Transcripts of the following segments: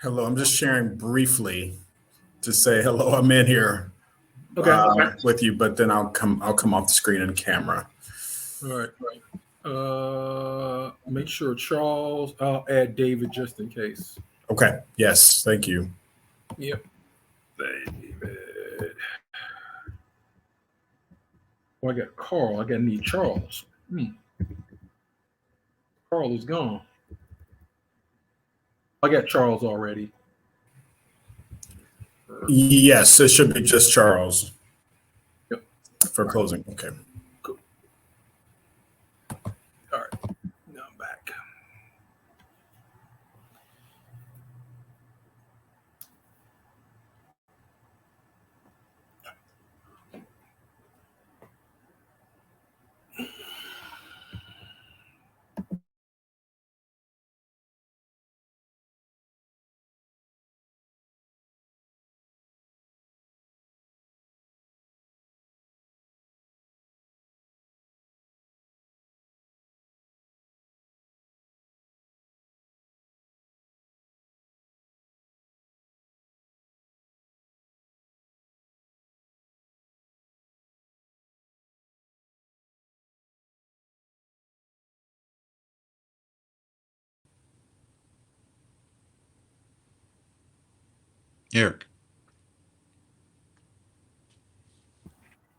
Hello, I'm just sharing briefly to say hello. I'm in here Okay. with you, but then I'll come off the screen and camera. All right. Make sure Charles. I'll add David just in case. Okay. Yes. Thank you. Yep. David. Oh, I got Carl. I got need Charles. Carl is gone. I got Charles already. Yes, it should be just Charles Yep. for closing. Okay. Cool. All right. Now I'm back. Eric.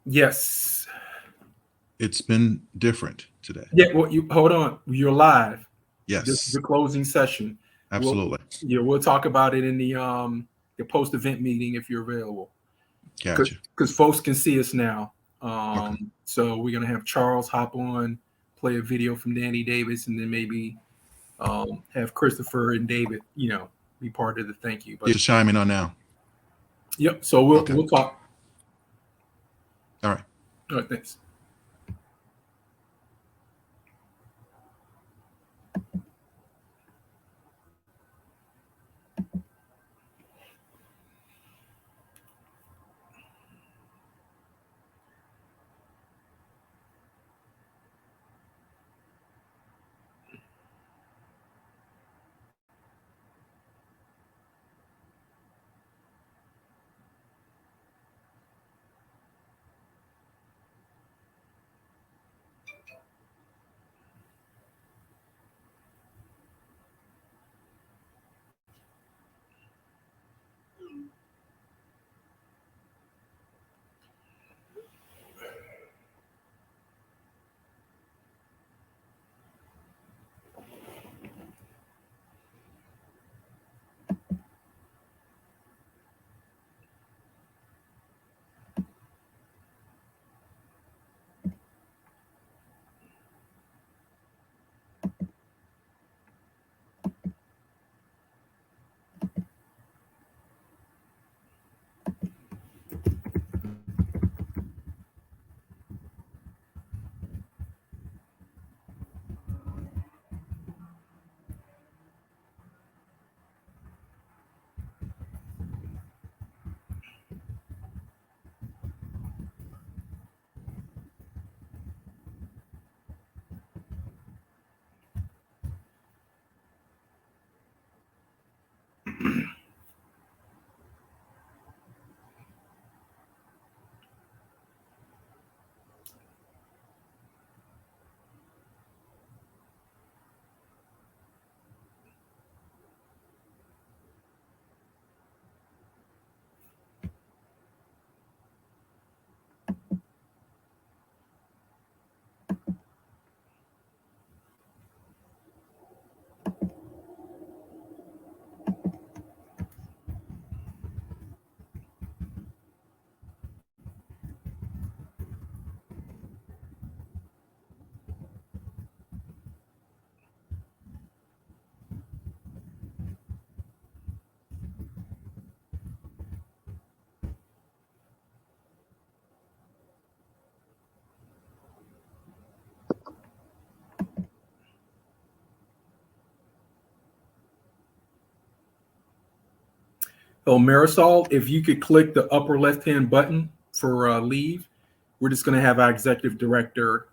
Yes. It's been different today. Yeah. Well, you hold on. You're live. Yes. This is the closing session. Absolutely. We'll talk about it in the post event meeting if you're available. Gotcha. Because folks can see us now. Okay. So we're gonna have Charles hop on, play a video from Danny Davis, and then maybe have Christopher and David, be part of the thank you. But Just chiming on now. yep. So we'll talk. All right. All right. Thanks. So Marisol, if you could click the upper left-hand button for leave, we're just going to have our executive director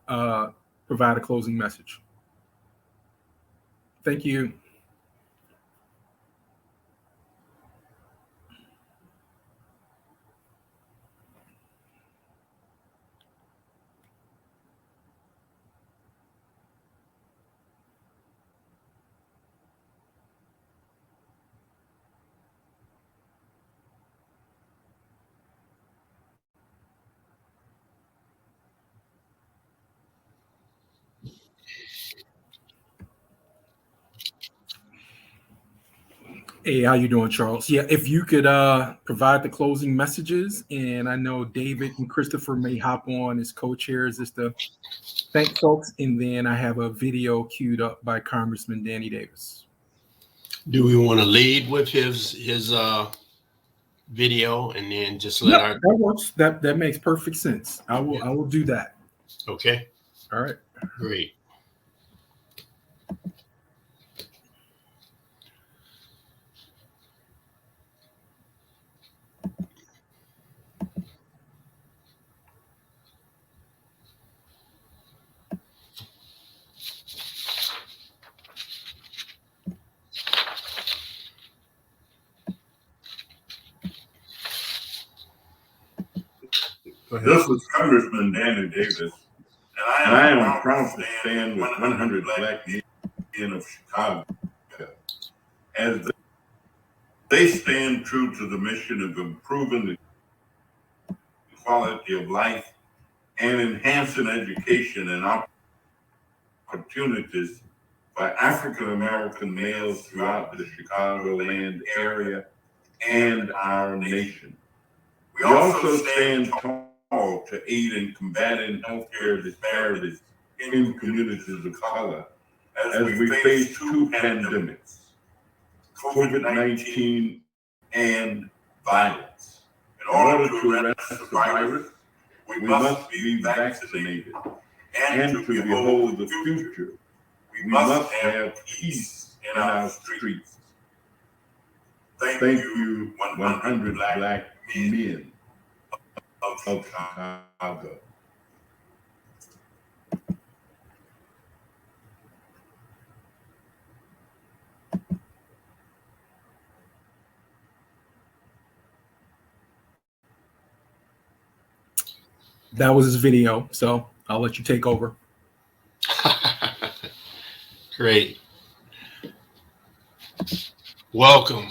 provide a closing message. Thank you. Hey, how you doing, Charles? Yeah, if you could provide the closing messages, and I know David and Christopher may hop on as co-chairs just to thank folks, and then I have a video queued up by Congressman Danny Davis. Do we want to lead with his video and then just let our that works. That makes perfect sense. I will do that. Okay. All right. Great. This is Congressman Danny Davis, and I am proud to stand with 100 Black men of Chicago as they stand true to the mission of improving the quality of life and enhancing education and opportunities for African American males throughout the Chicagoland area and our nation. We also stand tall to aid in combating healthcare disparities in communities of color as we face two pandemics, COVID-19 and violence. In order to arrest the virus, we must be vaccinated. And to behold the future, we must have peace in our streets. Thank you, 100 Black men of Chicago. That was his video, so I'll let you take over. Great. Welcome.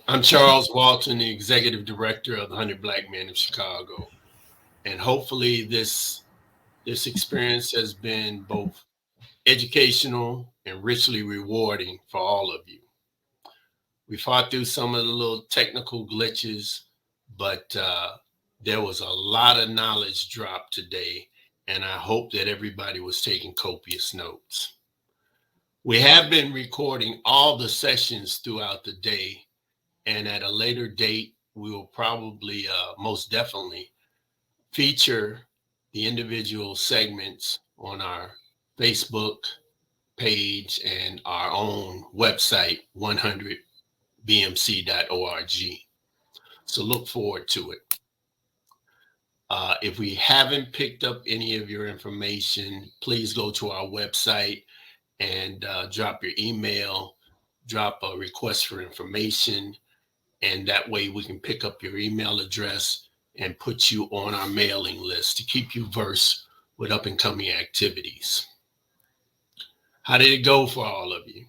I'm Charles Walton, the Executive Director of the 100 Black Men of Chicago. And hopefully this experience has been both educational and richly rewarding for all of you. We fought through some of the little technical glitches, but there was a lot of knowledge dropped today, and I hope that everybody was taking copious notes. We have been recording all the sessions throughout the day, and at a later date, we will probably most definitely feature the individual segments on our Facebook page and our own website, 100bmc.org. So look forward to it. If we haven't picked up any of your information, please go to our website and drop your email, drop a request for information, and that way we can pick up your email address and put you on our mailing list to keep you versed with up and coming activities. How did it go for all of you?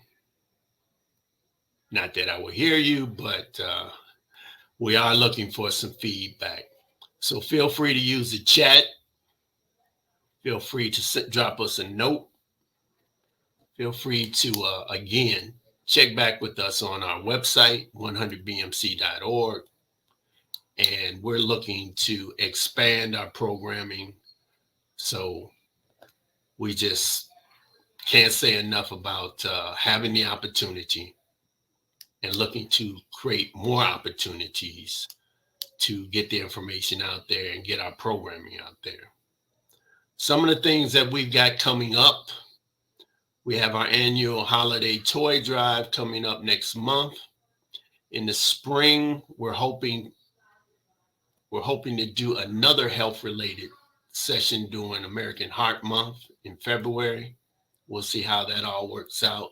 Not that I will hear you, but we are looking for some feedback. So feel free to use the chat. Feel free to drop us a note. Feel free to, again, check back with us on our website, 100bmc.org. And we're looking to expand our programming. So we just can't say enough about having the opportunity and looking to create more opportunities to get the information out there and get our programming out there. Some of the things that we've got coming up, we have our annual holiday toy drive coming up next month. In the spring, we're hoping to do another health-related session during American Heart Month in February. We'll see how that all works out.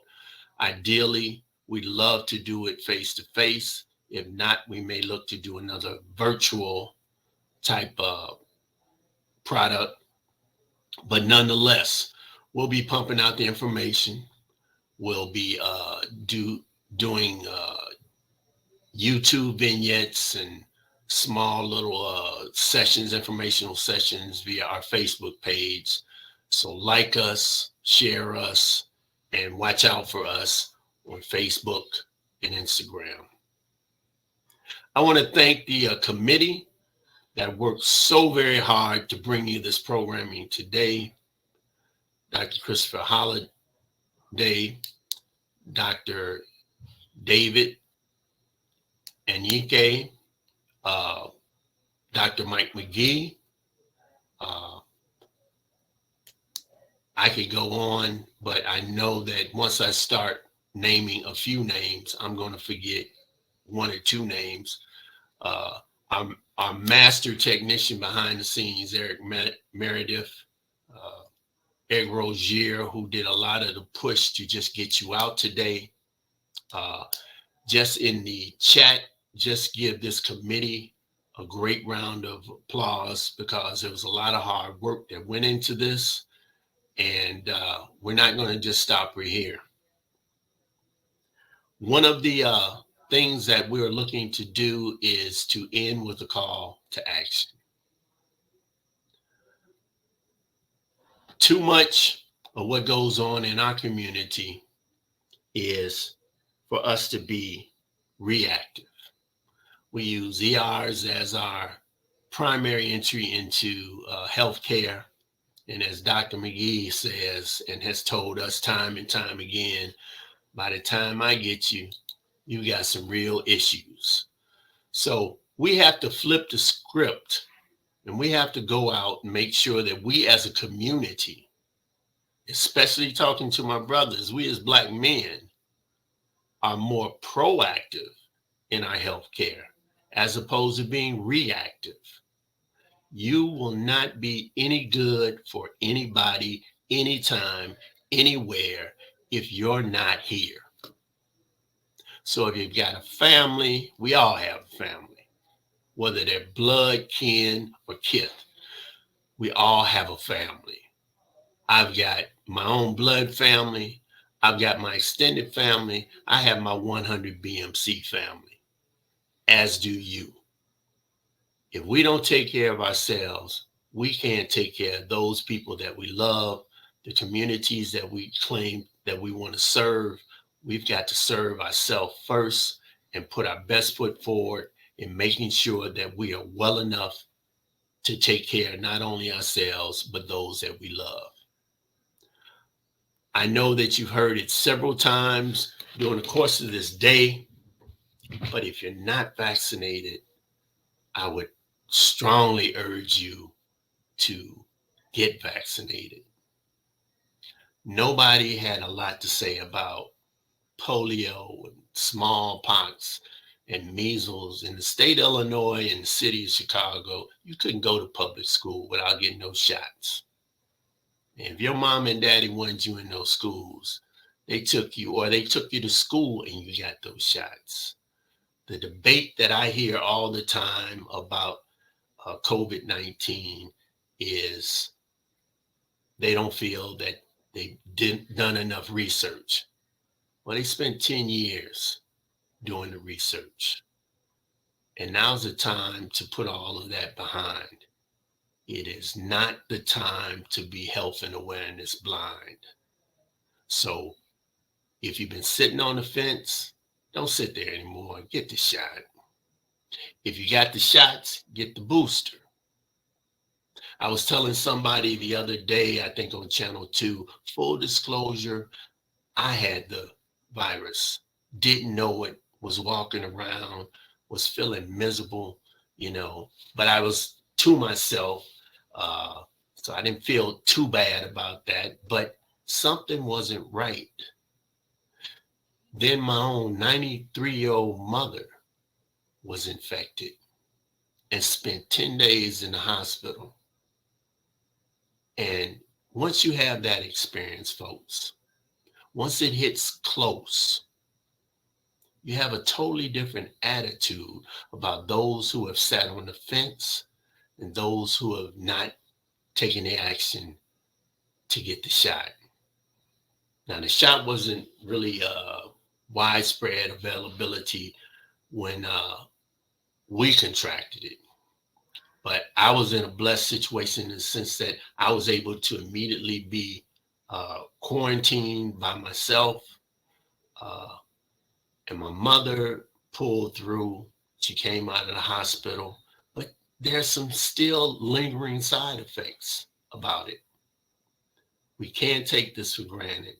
Ideally, we'd love to do it face-to-face. If not, we may look to do another virtual type of product. But nonetheless, we'll be pumping out the information. We'll be doing YouTube vignettes and small little sessions, informational sessions via our Facebook page. So like us, share us, and watch out for us on Facebook and Instagram. I want to thank the committee that worked so very hard to bring you this programming today. Dr. Christopher Holliday, Dr. David Anyike, Dr. Mike McGee. I could go on, but I know that once I start naming a few names, I'm going to forget one or two names. Our master technician behind the scenes, Eric Meredith, Eric Rozier, who did a lot of the push to just get you out today. Just in the chat, just give this committee a great round of applause, because there was a lot of hard work that went into this. And we're not going to just stop right here. One of the things that we're looking to do is to end with a call to action. Too much of what goes on in our community is for us to be reactive. We use ERs as our primary entry into healthcare. And as Dr. McGee says and has told us time and time again, by the time I get you, you got some real issues. So we have to flip the script, and we have to go out and make sure that we as a community, especially talking to my brothers, we as Black men are more proactive in our healthcare as opposed to being reactive. You will not be any good for anybody, anytime, anywhere, if you're not here. So if you've got a family, we all have a family, whether they're blood, kin, or kith. We all have a family. I've got my own blood family. I've got my extended family. I have my 100 BMC family, as do you. If we don't take care of ourselves, we can't take care of those people that we love, the communities that we claim that we want to serve. We've got to serve ourselves first and put our best foot forward in making sure that we are well enough to take care of not only ourselves, but those that we love. I know that you've heard it several times during the course of this day, but if you're not vaccinated, I would strongly urge you to get vaccinated. Nobody had a lot to say about polio and smallpox and measles in the state of Illinois and the city of Chicago. You couldn't go to public school without getting those shots. And if your mom and daddy wanted you in those schools, they took you to school and you got those shots. The debate that I hear all the time about COVID-19 is they don't feel that they didn't done enough research. Well, they spent 10 years doing the research. And now's the time to put all of that behind. It is not the time to be health and awareness blind. So if you've been sitting on the fence, don't sit there anymore. Get the shot. If you got the shots, get the booster. I was telling somebody the other day, I think on Channel 2, full disclosure, I had the virus, didn't know it, was walking around, was feeling miserable, but I was to myself. So I didn't feel too bad about that, but something wasn't right. Then my own 93-year-old mother was infected and spent 10 days in the hospital. And once you have that experience, folks, once it hits close, you have a totally different attitude about those who have sat on the fence and those who have not taken the action to get the shot. Now, the shot wasn't really widespread availability when we contracted it. But I was in a blessed situation in the sense that I was able to immediately be quarantined by myself. and my mother pulled through. She came out of the hospital, but there's some still lingering side effects about it. We can't take this for granted.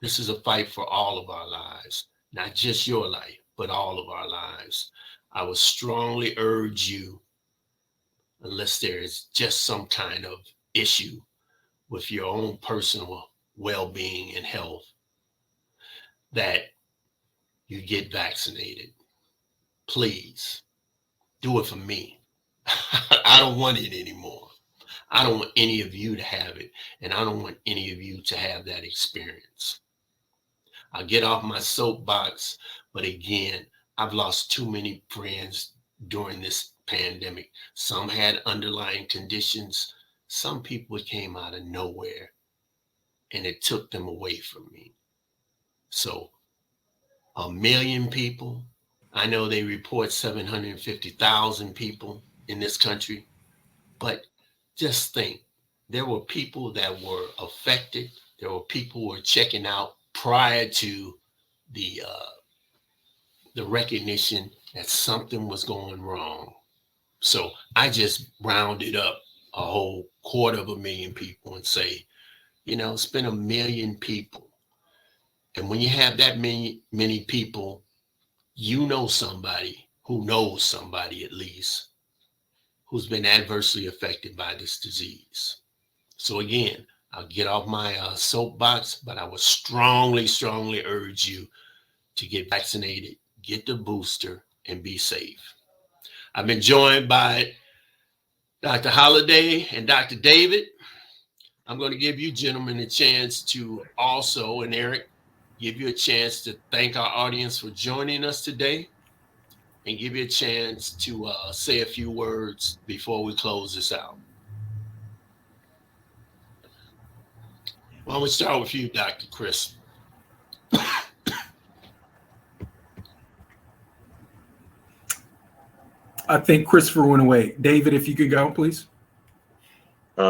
This is a fight for all of our lives, not just your life, but all of our lives. I would strongly urge you, unless there is just some kind of issue with your own personal well-being and health, that you get vaccinated. Please do it for me. I don't want it anymore. I don't want any of you to have it, and I don't want any of you to have that experience. I'll get off my soapbox, but again, I've lost too many friends during this pandemic. Some had underlying conditions. Some people came out of nowhere, and it took them away from me. So 1 million people, I know they report 750,000 people in this country, but just think, there were people that were affected. There were people who were checking out prior to the recognition that something was going wrong. So I just rounded up a whole 250,000 people and say, you know, it's been 1 million people. And when you have that many people, you know somebody who knows somebody, at least, who's been adversely affected by this disease. So again, I'll get off my soapbox, but I would strongly, strongly urge you to get vaccinated, get the booster, and be safe. I've been joined by Dr. Holliday and Dr. David. I'm going to give you gentlemen a chance to also, and Eric, give you a chance to thank our audience for joining us today, and give you a chance to say a few words before we close this out. Why don't we start with you, Dr. Chris? I think Christopher went away. David, if you could go, please.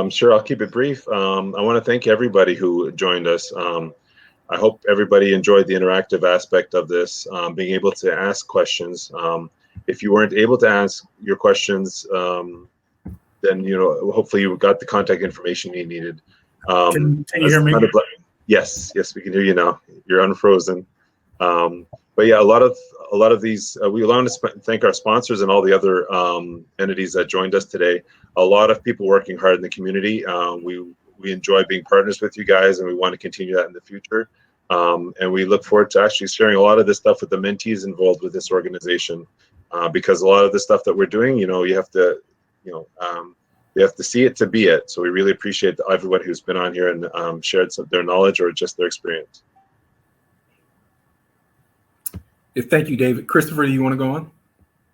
Sure, I'll keep it brief. I want to thank everybody who joined us. I hope everybody enjoyed the interactive aspect of this, being able to ask questions. If you weren't able to ask your questions, then, you know, hopefully you got the contact information you needed. Can you hear me? Yes, we can hear you now. You're unfrozen. But yeah, a lot of these, we want to thank our sponsors and all the other entities that joined us today. A lot of people working hard in the community. We enjoy being partners with you guys, and we want to continue that in the future. And we look forward to actually sharing a lot of this stuff with the mentees involved with this organization, because a lot of the stuff that we're doing, you know, you have to see it to be it. So we really appreciate everyone who's been on here and shared some of their knowledge or just their experience. Thank you, David. Christopher, do you want to go on?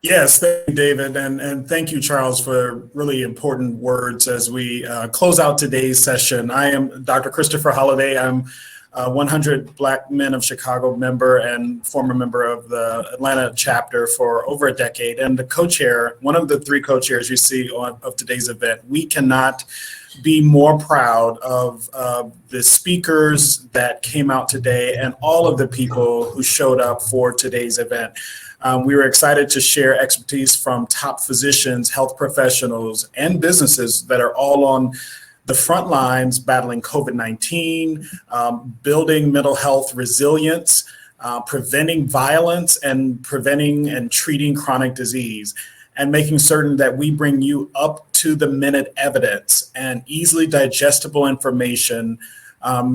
Yes, thank you, David, and thank you, Charles, for really important words as we close out today's session. I am Dr. Christopher Holliday. I'm a 100 Black Men of Chicago member and former member of the Atlanta chapter for over a decade, and the co-chair, one of the 3 co-chairs you see of today's event. We cannot be more proud of the speakers that came out today and all of the people who showed up for today's event. We were excited to share expertise from top physicians, health professionals, and businesses that are all on the front lines battling COVID-19, building mental health resilience, preventing violence, and preventing and treating chronic disease, and making certain that we bring you up to the minute evidence and easily digestible information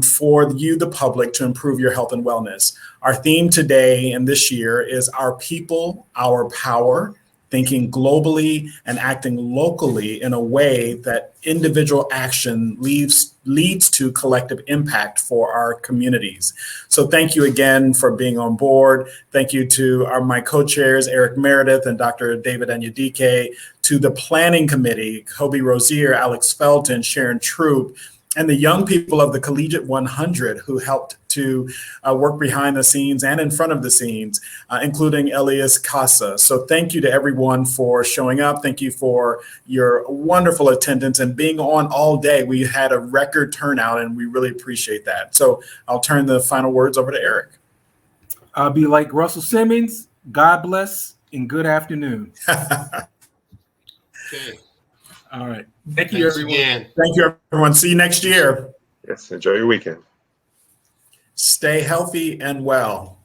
for you, the public, to improve your health and wellness. Our theme today and this year is Our People, Our Power, thinking globally and acting locally in a way that individual action leads to collective impact for our communities. So thank you again for being on board. Thank you to my co-chairs, Eric Meredith and Dr. David Anyudike, to the planning committee, Kobe Rozier, Alex Felton, Sharon Troop, and the young people of the Collegiate 100 who helped to work behind the scenes and in front of the scenes, including Elias Casa. So thank you to everyone for showing up. Thank you for your wonderful attendance and being on all day. We had a record turnout and we really appreciate that. So I'll turn the final words over to Eric. I'll be like Russell Simmons. God bless and good afternoon. Okay. All right. Thank you, Thanks everyone. again. Thank you, everyone. See you next year. Yes, enjoy your weekend. Stay healthy and well.